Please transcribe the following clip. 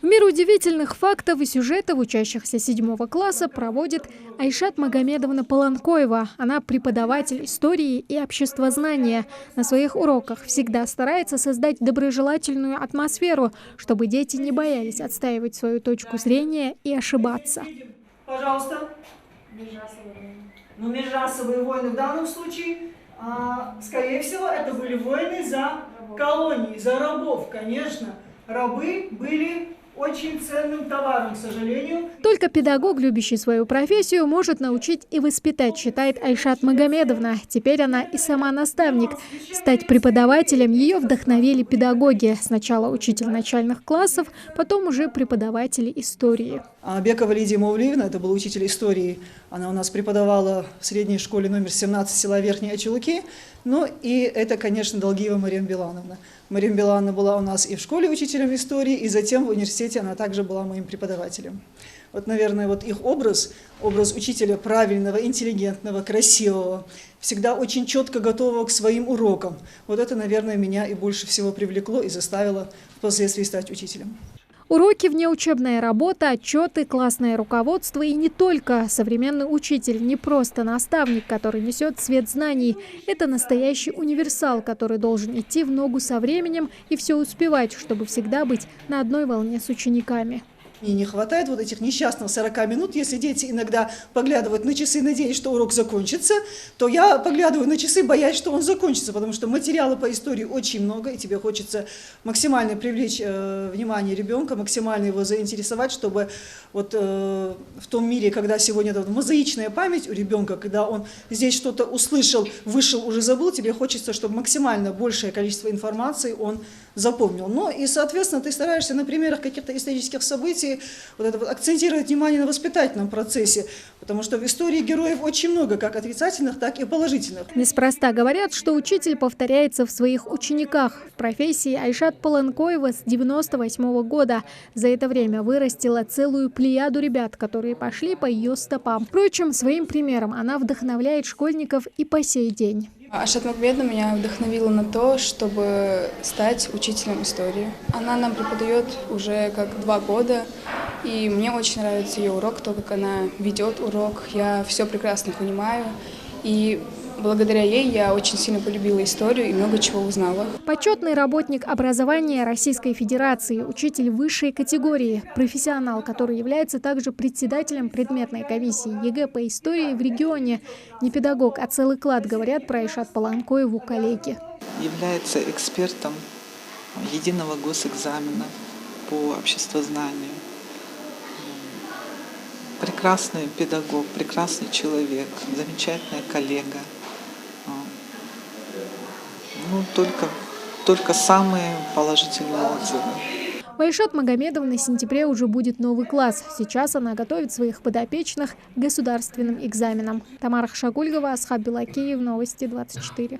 В мир удивительных фактов и сюжетов учащихся 7 класса проводит Айшат Магомедовна Полонкоева. Она преподаватель истории и обществознания. На своих уроках всегда старается создать доброжелательную атмосферу, чтобы дети не боялись отстаивать свою точку зрения и ошибаться. Пожалуйста. Межрасовые войны в данном случае, скорее всего, это были войны за колонии, за рабов, конечно. Рабы были очень ценным товаром, к сожалению. Только педагог, любящий свою профессию, может научить и воспитать, считает Айшат Магомедовна. Теперь она и сама наставник. Стать преподавателем ее вдохновили педагоги. Сначала учитель начальных классов, потом уже преподаватели истории. Бекова Лидия Маулиевна, это был учитель истории. Она у нас преподавала в средней школе номер 17 села Верхние Очелуки. Ну и это, конечно, Долгиева Марьям Билановна. Марьям Билановна была у нас и в школе учителем истории, и затем в университете она также была моим преподавателем. Вот, наверное, вот их образ учителя правильного, интеллигентного, красивого, всегда очень четко готового к своим урокам. Вот это, наверное, меня и больше всего привлекло и заставило впоследствии стать учителем. Уроки, внеучебная работа, отчеты, классное руководство и не только. Современный учитель не просто наставник, который несет свет знаний. Это настоящий универсал, который должен идти в ногу со временем и все успевать, чтобы всегда быть на одной волне с учениками. Мне не хватает вот этих несчастных 40 минут. Если дети иногда поглядывают на часы, надеясь, что урок закончится, то я поглядываю на часы, боясь, что он закончится, потому что материала по истории очень много, и тебе хочется максимально привлечь внимание ребенка, максимально его заинтересовать, чтобы вот в том мире, когда сегодня мозаичная память у ребенка, когда он здесь что-то услышал, вышел, уже забыл, тебе хочется, чтобы максимально большее количество информации он запомнил. Ну и, соответственно, ты стараешься на примерах каких-то исторических событий вот это акцентировать внимание на воспитательном процессе, потому что в истории героев очень много, как отрицательных, так и положительных. Неспроста говорят, что учитель повторяется в своих учениках. В профессии Айшат Полонкоева с 98-го года. За это время вырастила целую плеяду ребят, которые пошли по ее стопам. Впрочем, своим примером она вдохновляет школьников и по сей день. Айшат Магомедовна меня вдохновила на то, чтобы стать учителем истории. Она нам преподает уже как 2 года, и мне очень нравится ее урок, то, как она ведет урок. Я все прекрасно понимаю, и благодаря ей я очень сильно полюбила историю и много чего узнала. Почетный работник образования Российской Федерации, учитель высшей категории, профессионал, который является также председателем предметной комиссии ЕГЭ по истории в регионе. Не педагог, а целый клад, говорят про Айшат Полонкоеву коллеги. Является экспертом единого госэкзамена по обществознанию. Прекрасный педагог, прекрасный человек, замечательная коллега. Ну, только самые положительные отзывы. У Айшат Магомедовны в сентябре уже будет новый класс. Сейчас она готовит своих подопечных к государственным экзаменам. Тамара Хашагульгова, Асхаб Белакеев, Новости 24.